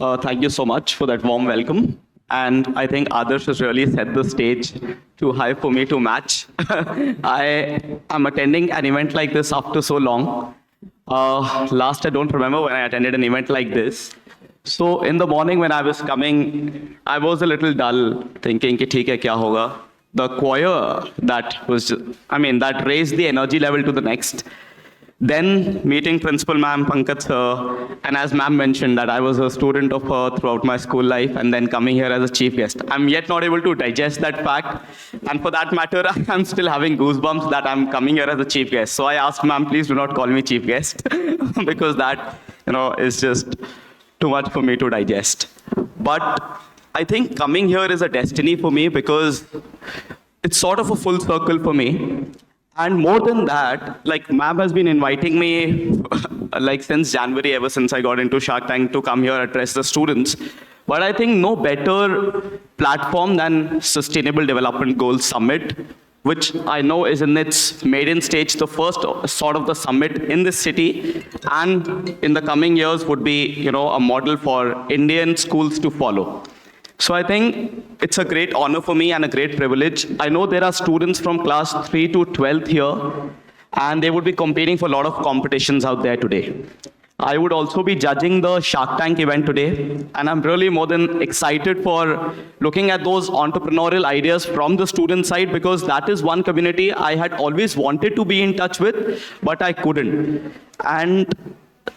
Thank you so much for that warm welcome. And I think Adarsh has really set the stage too high for me to match. I am attending an event like this after so long. Last, I don't remember when I attended an event like this. So in the morning when I was coming, I was a little dull, thinking, ki, theek hai, kya hoga? The choir that was, that raised the energy level to the next. Then meeting Principal Ma'am, Pankaj sir, and as Ma'am mentioned that I was a student of her throughout my school life and then coming here as a chief guest. I'm yet not able to digest that fact. And for that matter, I'm still having goosebumps that I'm coming here as a chief guest. So I asked Ma'am, please do not call me chief guest because that, is just too much for me to digest. But I think coming here is a destiny for me because it's sort of a full circle for me. And more than that, like ma'am has been inviting me like since January, ever since I got into Shark Tank to come here address the students. But I think no better platform than Sustainable Development Goals Summit, which I know is in its maiden stage, the first sort of the summit in this city, and in the coming years would be, a model for Indian schools to follow. So I think it's a great honor for me and a great privilege. I know there are students from class 3 to 12th here, and they would be competing for a lot of competitions out there today. I would also be judging the Shark Tank event today, and I'm really more than excited for looking at those entrepreneurial ideas from the student side because that is one community I had always wanted to be in touch with, but I couldn't. And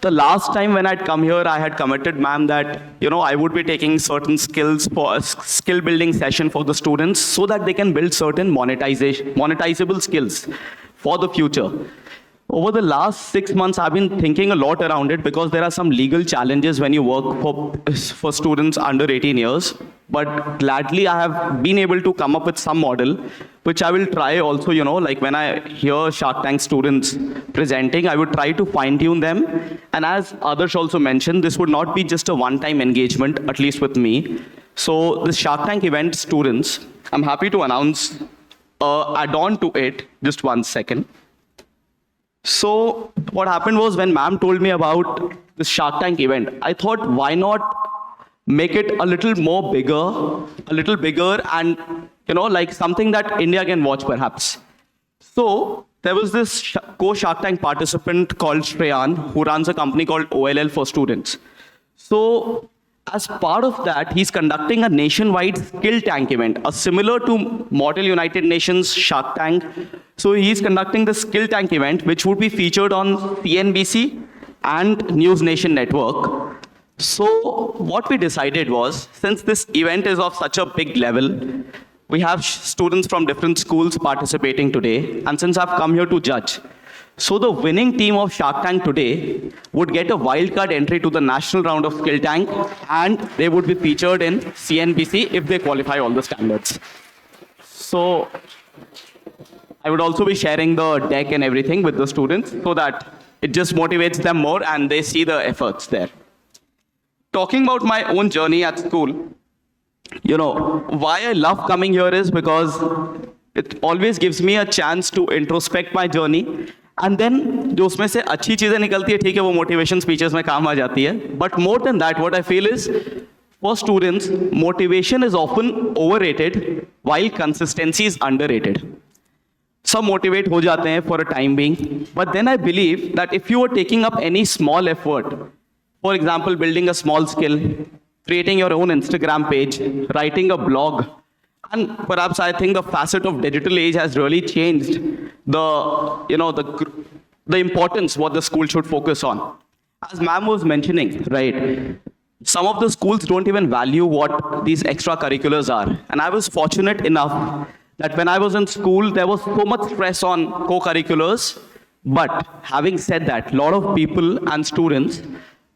the last time when I'd come here, I had committed, ma'am, that, I would be taking certain skills for a skill building session for the students so that they can build certain monetizable skills for the future. Over the last 6 months, I've been thinking a lot around it because there are some legal challenges when you work for students under 18 years. But gladly, I have been able to come up with some model, which I will try also, like when I hear Shark Tank students presenting, I would try to fine tune them. And as Adarsh also mentioned, this would not be just a one-time engagement, at least with me. So this Shark Tank event students, I'm happy to announce add-on to it. Just 1 second. So what happened was when ma'am told me about this Shark Tank event, I thought, why not make it a little bigger and, like something that India can watch perhaps. So there was this co-Shark Tank participant called Jain who runs a company called OLL for students. So as part of that, he's conducting a nationwide skill tank event, similar to Model United Nations Shark Tank. So he's conducting the skill tank event, which would be featured on CNBC and News Nation Network. So what we decided was, since this event is of such a big level, we have students from different schools participating today, and since I've come here to judge, so the winning team of Shark Tank today would get a wildcard entry to the national round of Skill Tank, and they would be featured in CNBC if they qualify all the standards. So I would also be sharing the deck and everything with the students so that it just motivates them more and they see the efforts there. Talking about my own journey at school, why I love coming here is because it always gives me a chance to introspect my journey. And then जो उसमें से अच्छी चीजें निकलती है, ठीक है, वो motivation speeches में काम आ जाती है. But more than that, what I feel is, for students, motivation is often overrated while consistency is underrated. Some motivate हो जाते हैं for a time being, but then I believe that if you are taking up any small effort, for example, building a small skill, creating your own Instagram page, writing a blog, and perhaps I think the facet of digital age has really changed the importance what the school should focus on. As ma'am was mentioning, right, some of the schools don't even value what these extracurriculars are. And I was fortunate enough that when I was in school, there was so much stress on co-curriculars. But having said that, a lot of people and students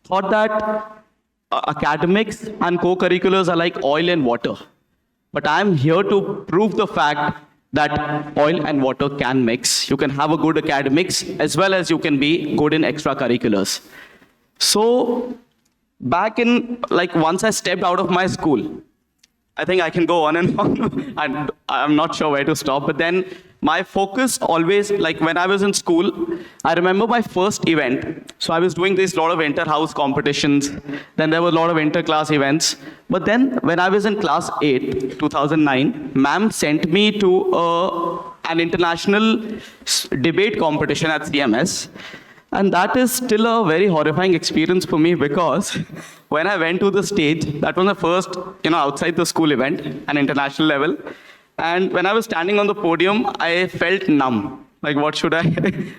thought that academics and co-curriculars are like oil and water. But I'm here to prove the fact that oil and water can mix. You can have a good academics as well as you can be good in extracurriculars. So back in, once I stepped out of my school, I think I can go on and on, and I'm not sure where to stop. But then my focus always, like when I was in school, I remember my first event. So I was doing this lot of inter-house competitions. Then there were a lot of inter-class events. But then when I was in class 8, 2009, ma'am sent me to an international debate competition at CMS. And that is still a very horrifying experience for me because when I went to the stage, that was the first, outside the school event, an international level. And when I was standing on the podium, I felt numb. Like, what should I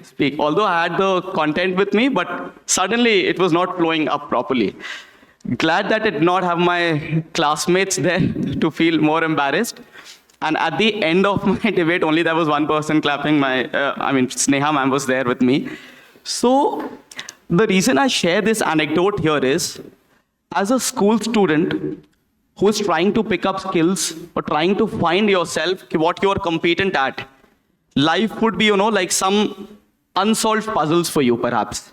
speak? Although I had the content with me, but suddenly it was not flowing up properly. Glad that I did not have my classmates there to feel more embarrassed. And at the end of my debate, only there was one person clapping. Sneha ma'am was there with me. So the reason I share this anecdote here is, as a school student who is trying to pick up skills or trying to find yourself, what you're competent at, life would be, like some unsolved puzzles for you, perhaps.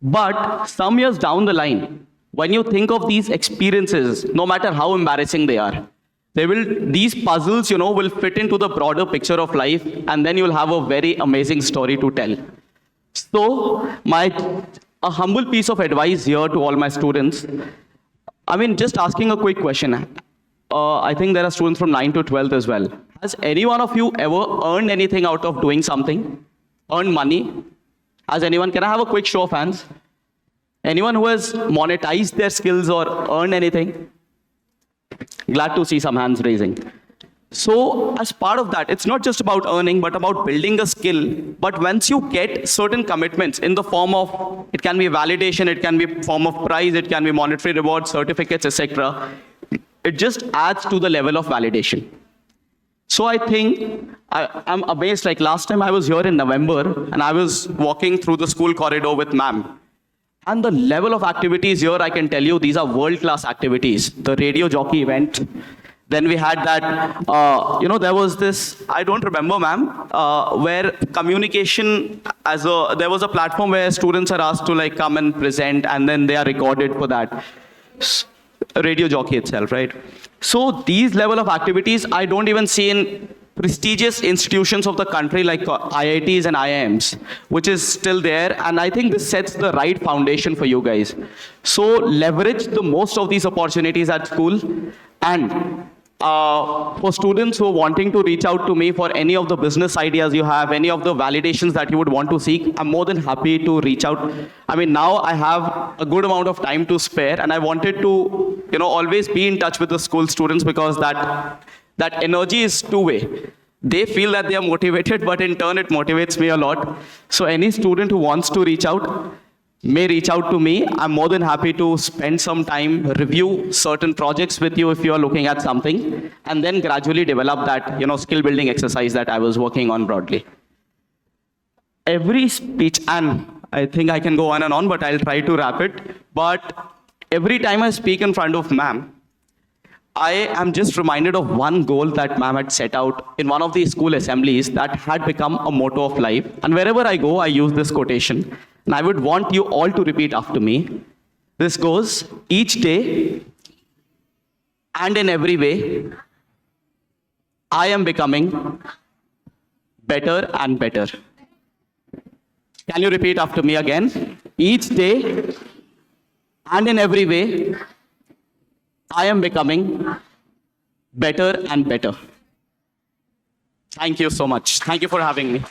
But some years down the line, when you think of these experiences, no matter how embarrassing they are, these puzzles, will fit into the broader picture of life, and then you'll have a very amazing story to tell. So, a humble piece of advice here to all my students. Just asking a quick question. I think there are students from 9 to 12 as well. Has any one of you ever earned anything out of doing something? Earned money? Has anyone? Can I have a quick show of hands? Anyone who has monetized their skills or earned anything? Glad to see some hands raising. So as part of that, it's not just about earning, but about building a skill. But once you get certain commitments in the form of, it can be validation, it can be form of prize, it can be monetary rewards, certificates, etc. It just adds to the level of validation. So I think I'm amazed, like last time I was here in November and I was walking through the school corridor with ma'am. And the level of activities here, I can tell you, these are world-class activities. The radio jockey event. Then we had that, there was this, I don't remember, ma'am, where communication there was a platform where students are asked to come and present, and then they are recorded for that. Radio jockey itself, right? So these level of activities, I don't even see in prestigious institutions of the country like IITs and IIMs, which is still there. And I think this sets the right foundation for you guys. So leverage the most of these opportunities at school. And for students who are wanting to reach out to me for any of the business ideas you have, any of the validations that you would want to seek, I'm more than happy to reach out. Now I have a good amount of time to spare, and I wanted to, always be in touch with the school students, because that energy is two-way. They feel that they are motivated, but in turn it motivates me a lot. So any student who wants to reach out may reach out to me. I'm more than happy to spend some time, review certain projects with you if you're looking at something, and then gradually develop that, skill building exercise that I was working on broadly. Every speech, and I think I can go on and on, but I'll try to wrap it. But every time I speak in front of ma'am, I am just reminded of one goal that ma'am had set out in one of the school assemblies that had become a motto of life. And wherever I go, I use this quotation. And I would want you all to repeat after me. This goes, each day and in every way, I am becoming better and better. Can you repeat after me again? Each day and in every way, I am becoming better and better. Thank you so much. Thank you for having me.